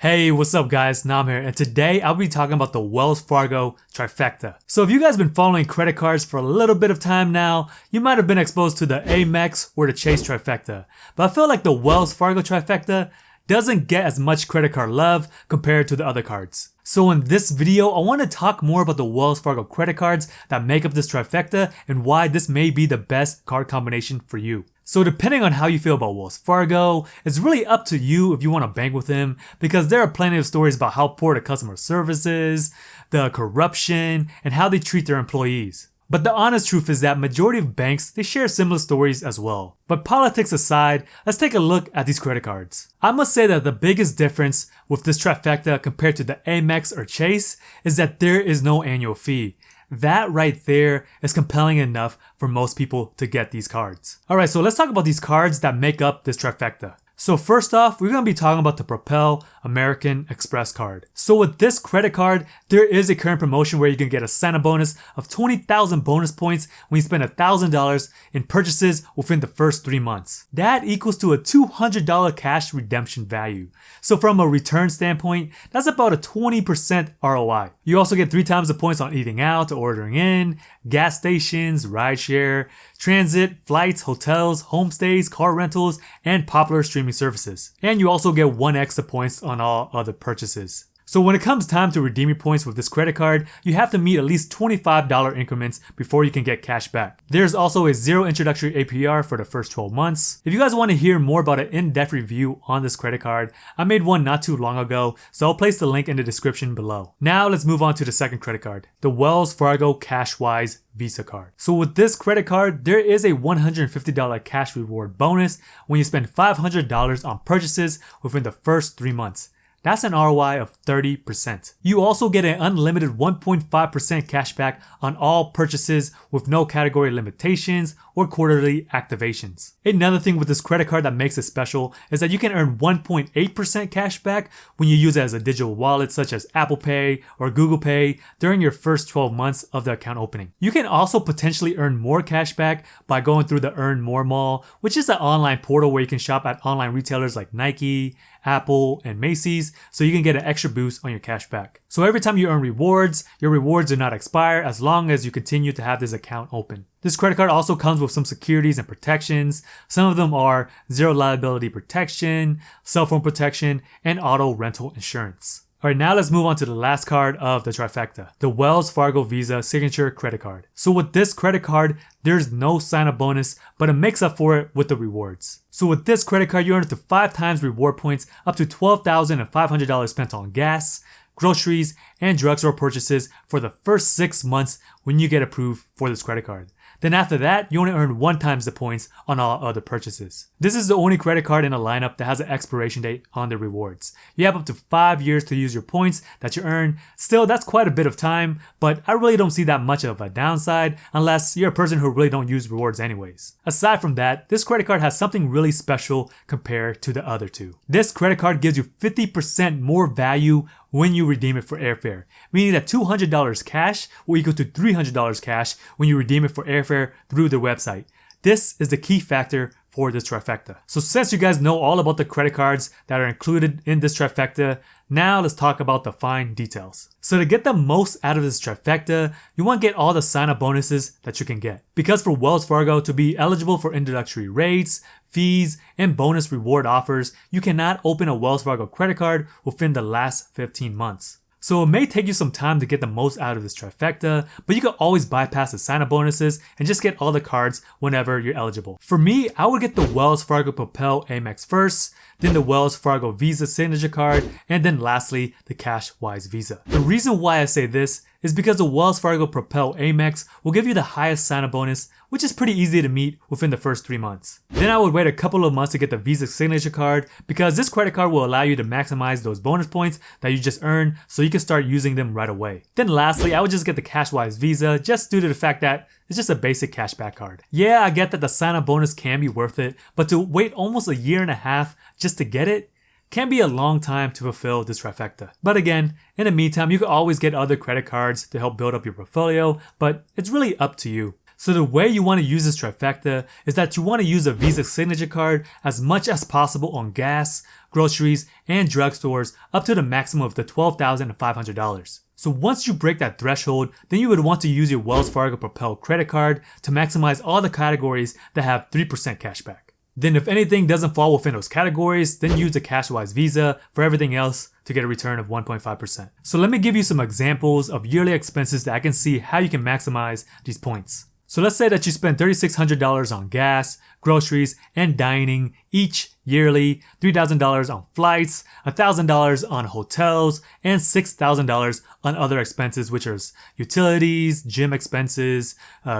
Hey, what's up guys, Naam here, and today I'll be talking about the Wells Fargo Trifecta. So if you guys been following credit cards for a little bit of time now, you might have been exposed to the Amex or the Chase Trifecta. But I feel like the Wells Fargo Trifecta doesn't get as much credit card love compared to the other cards. So in this video, I want to talk more about the Wells Fargo credit cards that make up this trifecta and why this may be the best card combination for you. So depending on how you feel about Wells Fargo, it's really up to you if you want to bank with him, because there are plenty of stories about how poor the customer service is, the corruption, and how they treat their employees. But the honest truth is that majority of banks, they share similar stories as well. But politics aside, let's take a look at these credit cards. I must say that the biggest difference with this trifecta compared to the Amex or Chase is that there is no annual fee. That right there is compelling enough for most people to get these cards. Alright, so let's talk about these cards that make up this trifecta. So first off, we're going to be talking about the Propel American Express card. So with this credit card, there is a current promotion where you can get a sign-up bonus of 20,000 bonus points when you spend $1,000 in purchases within the first 3 months. That equals to a $200 cash redemption value. So from a return standpoint, that's about a 20% ROI. You also get 3 times the points on eating out, ordering in, gas stations, rideshare, transit, flights, hotels, homestays, car rentals, and popular streaming services. And you also get 1 extra points on all other purchases. So when it comes time to redeem your points with this credit card, you have to meet at least $25 increments before you can get cash back. There's also a 0 introductory APR for the first 12 months. If you guys want to hear more about an in-depth review on this credit card, I made one not too long ago, so I'll place the link in the description below. Now let's move on to the second credit card, the Wells Fargo Cashwise Visa card. So with this credit card, there is a $150 cash reward bonus when you spend $500 on purchases within the first 3 months. That's an ROI of 30%. You also get an unlimited 1.5% cash back on all purchases with no category limitations or quarterly activations. Another thing with this credit card that makes it special is that you can earn 1.8% cash back when you use it as a digital wallet such as Apple Pay or Google Pay during your first 12 months of the account opening. You can also potentially earn more cash back by going through the Earn More Mall, which is an online portal where you can shop at online retailers like Nike, Apple, and Macy's, so you can get an extra boost on your cash back. So every time you earn rewards, your rewards do not expire as long as you continue to have this account open. This credit card also comes with some securities and protections. Some of them are zero liability protection, cell phone protection, and auto rental insurance. Alright, now let's move on to the last card of the trifecta, the Wells Fargo Visa Signature Credit Card. So with this credit card, there's no sign-up bonus, but it makes up for it with the rewards. So with this credit card, you earn up to 5 times reward points, up to $12,500 spent on gas, groceries, and drugstore purchases for the first 6 months when you get approved for this credit card. Then after that, you only earn 1 times the points on all other purchases. This is the only credit card in a lineup that has an expiration date on the rewards. You have up to 5 years to use your points that you earn. Still, that's quite a bit of time, but I really don't see that much of a downside unless you're a person who really don't use rewards anyways. Aside from that, this credit card has something really special compared to the other two. This credit card gives you 50% more value when you redeem it for airfare, meaning that $200 cash will equal to $300 cash when you redeem it for airfare through their website. This is the key factor for this trifecta. So since you guys know all about the credit cards that are included in this trifecta, now let's talk about the fine details. So to get the most out of this trifecta, you want to get all the sign-up bonuses that you can get. Because for Wells Fargo to be eligible for introductory rates, fees, and bonus reward offers, you cannot open a Wells Fargo credit card within the last 15 months. So it may take you some time to get the most out of this trifecta, but you can always bypass the sign-up bonuses and just get all the cards whenever you're eligible. For me, I would get the Wells Fargo Propel Amex first, then the Wells Fargo Visa Signature Card, and then lastly, the Cashwise Visa. The reason why I say this is because the Wells Fargo Propel Amex will give you the highest sign-up bonus, which is pretty easy to meet within the first 3 months. Then I would wait a couple of months to get the Visa Signature Card because this credit card will allow you to maximize those bonus points that you just earned so you can start using them right away. Then lastly, I would just get the Cashwise Visa just due to the fact that it's just a basic cashback card. Yeah, I get that the sign-up bonus can be worth it, but to wait almost a year and a half just to get it can be a long time to fulfill this trifecta. But again, in the meantime, you can always get other credit cards to help build up your portfolio, but it's really up to you. So the way you want to use this trifecta is that you want to use a Visa signature card as much as possible on gas, groceries, and drugstores up to the maximum of the $12,500. So once you break that threshold, then you would want to use your Wells Fargo Propel credit card to maximize all the categories that have 3% cashback. Then if anything doesn't fall within those categories, then use the Cashwise Visa for everything else to get a return of 1.5%. So let me give you some examples of yearly expenses that I can see how you can maximize these points. So let's say that you spend $3,600 on gas, groceries, and dining each yearly, $3,000 on flights, $1,000 on hotels, and $6,000 on other expenses, which are utilities, gym expenses,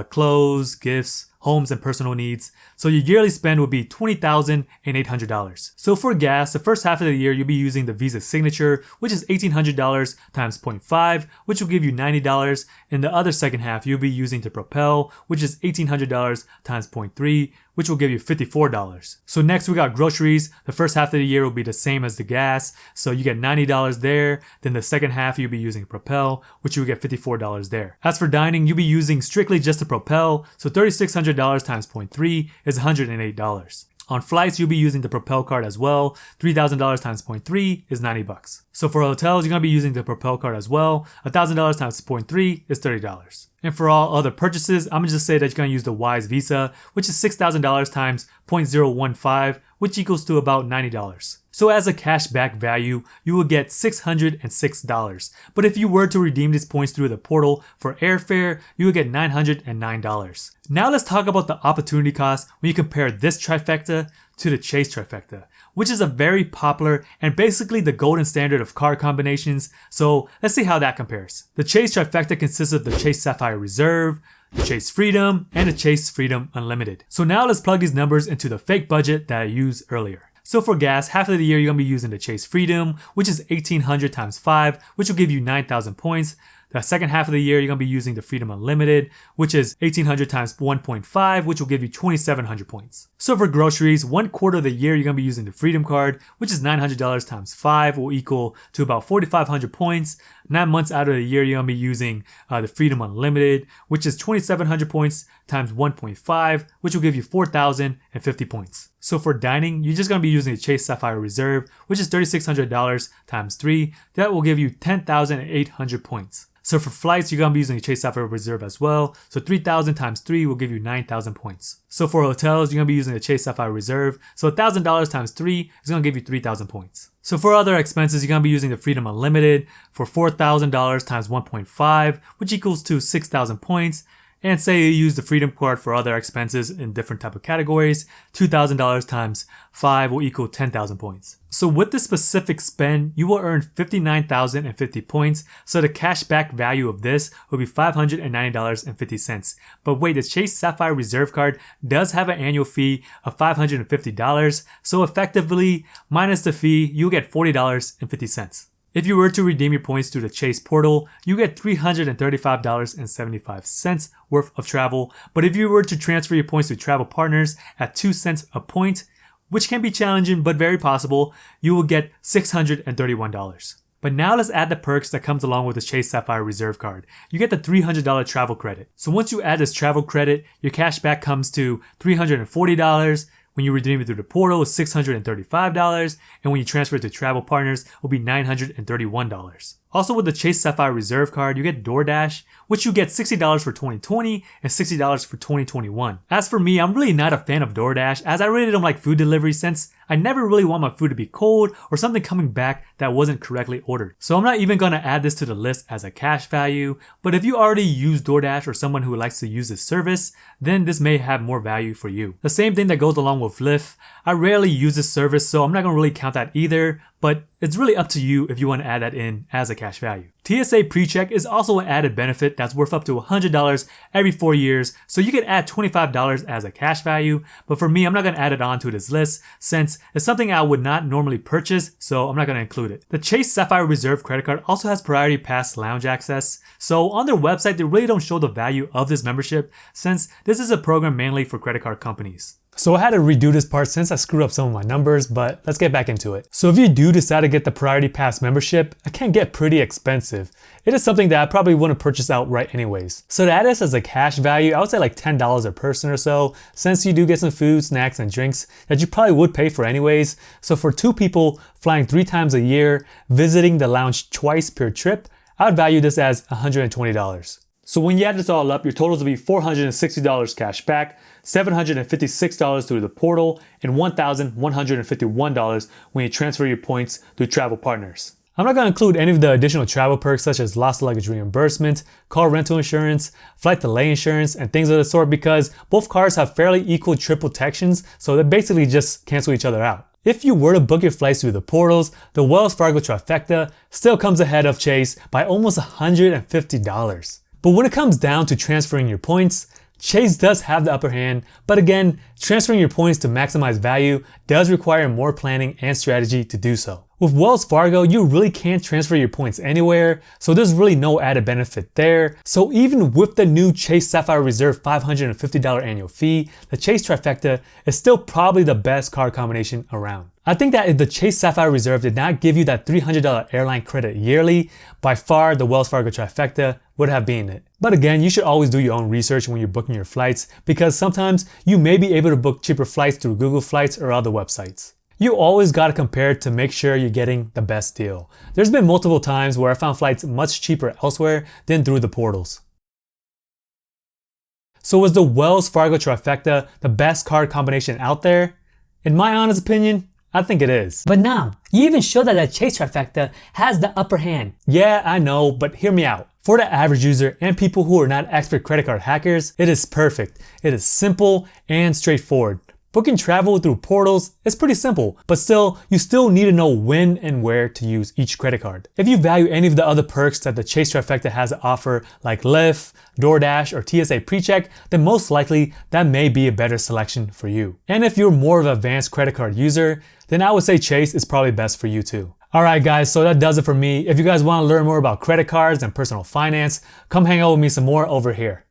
clothes, gifts, homes, and personal needs. So your yearly spend would be $20,800. So for gas, the first half of the year, you'll be using the Visa Signature, which is $1,800 times 0.5, which will give you $90. In the other second half, you'll be using the Propel, which is $1,800 times 0.3, which will give you $54. So next we got groceries. The first half of the year will be the same as the gas. So you get $90 there. Then the second half you'll be using Propel, which you will get $54 there. As for dining, you'll be using strictly just the Propel. So $3,600 times 0.3 is $108. On flights, you'll be using the Propel card as well. $3,000 times 0.3 is $90. So for hotels, you're going to be using the Propel card as well. $1,000 times 0.3 is $30. And for all other purchases, I'm going to just say that you're going to use the Wise Visa, which is $6,000 times 0.015, which equals to about $90. So as a cashback value, you will get $606. But if you were to redeem these points through the portal for airfare, you will get $909. Now let's talk about the opportunity cost when you compare this trifecta to the Chase Trifecta, which is a very popular and basically the golden standard of card combinations. So let's see how that compares. The Chase Trifecta consists of the Chase Sapphire Reserve, the Chase Freedom, and the Chase Freedom Unlimited. So now let's plug these numbers into the fake budget that I used earlier. So for gas, half of the year you're going to be using the Chase Freedom, which is $1,800 times 5, which will give you 9,000 points. The second half of the year, you're going to be using the Freedom Unlimited, which is $1,800 times 1.5, which will give you 2,700 points. So for groceries, 1/4 of the year, you're going to be using the Freedom Card, which is $900 times 5, will equal to about 4,500 points. 9 months out of the year, you're going to be using the Freedom Unlimited, which is 2,700 points times 1.5, which will give you 4,050 points. So for dining, you're just going to be using the Chase Sapphire Reserve, which is $3,600 times 3. That will give you 10,800 points. So for flights, you're going to be using the Chase Sapphire Reserve as well. So 3,000 times 3 will give you 9,000 points. So for hotels, you're going to be using the Chase Sapphire Reserve. So $1,000 times 3 is going to give you 3,000 points. So for other expenses, you're going to be using the Freedom Unlimited for $4,000 times 1.5, which equals to 6,000 points. And say you use the Freedom Card for other expenses in different type of categories, $2,000 times 5 will equal 10,000 points. So with this specific spend, you will earn 59,050 points. So the cashback value of this will be $590.50. But wait, the Chase Sapphire Reserve Card does have an annual fee of $550. So effectively, minus the fee, you'll get $40.50. If you were to redeem your points through the Chase portal, you get $335.75 worth of travel. But if you were to transfer your points to travel partners at 2 cents a point, which can be challenging but very possible, you will get $631. But now let's add the perks that comes along with the Chase Sapphire Reserve Card. You get the $300 travel credit. So once you add this travel credit, your cashback comes to $340. When you redeem it through the portal, it's $635, and when you transfer it to travel partners, it will be $931. Also with the Chase Sapphire Reserve Card, you get DoorDash, which you get $60 for 2020 and $60 for 2021. As for me, I'm really not a fan of DoorDash, as I really don't like food delivery since I never really want my food to be cold or something coming back that wasn't correctly ordered. So I'm not even going to add this to the list as a cash value, but if you already use DoorDash or someone who likes to use this service, then this may have more value for you. The same thing that goes along with Lyft. I rarely use this service, so I'm not going to really count that either, but it's really up to you if you want to add that in as a cash value. TSA PreCheck is also an added benefit that's worth up to $100 every 4 years, so you can add $25 as a cash value, but for me, I'm not going to add it onto this list since it's something I would not normally purchase, so I'm not going to include it. The Chase Sapphire Reserve credit card also has Priority Pass lounge access, so on their website, they really don't show the value of this membership since this is a program mainly for credit card companies. So I had to redo this part since I screwed up some of my numbers, but let's get back into it. So if you do decide to get the Priority Pass membership, it can get pretty expensive. It is something that I probably wouldn't purchase outright anyways. So to add this as a cash value, I would say like $10 a person or so, since you do get some food, snacks, and drinks that you probably would pay for anyways. So for 2 people flying 3 times a year, visiting the lounge twice per trip, I would value this as $120. So when you add this all up, your totals will be $460 cash back, $756 through the portal, and $1,151 when you transfer your points through travel partners. I'm not going to include any of the additional travel perks such as lost luggage reimbursement, car rental insurance, flight delay insurance, and things of the sort because both cards have fairly equal trip protections, so they basically just cancel each other out. If you were to book your flights through the portals, the Wells Fargo Trifecta still comes ahead of Chase by almost $150. But when it comes down to transferring your points, Chase does have the upper hand, but again, transferring your points to maximize value does require more planning and strategy to do so. With Wells Fargo, you really can't transfer your points anywhere, so there's really no added benefit there. So even with the new Chase Sapphire Reserve $550 annual fee, the Chase Trifecta is still probably the best card combination around. I think that if the Chase Sapphire Reserve did not give you that $300 airline credit yearly, by far the Wells Fargo Trifecta would have been it. But again, you should always do your own research when you're booking your flights because sometimes you may be able to book cheaper flights through Google Flights or other websites. You always gotta compare to make sure you're getting the best deal. There's been multiple times where I found flights much cheaper elsewhere than through the portals. So was the Wells Fargo Trifecta the best card combination out there? In my honest opinion, I think it is. But now, you even show that the Chase Trifecta has the upper hand. Yeah, I know, but hear me out. For the average user and people who are not expert credit card hackers, it is perfect. It is simple and straightforward. Booking travel through portals is pretty simple, but still, you still need to know when and where to use each credit card. If you value any of the other perks that the Chase Trifecta has to offer, like Lyft, DoorDash, or TSA PreCheck, then most likely that may be a better selection for you. And if you're more of an advanced credit card user, then I would say Chase is probably best for you too. Alright guys, so that does it for me. If you guys want to learn more about credit cards and personal finance, come hang out with me some more over here.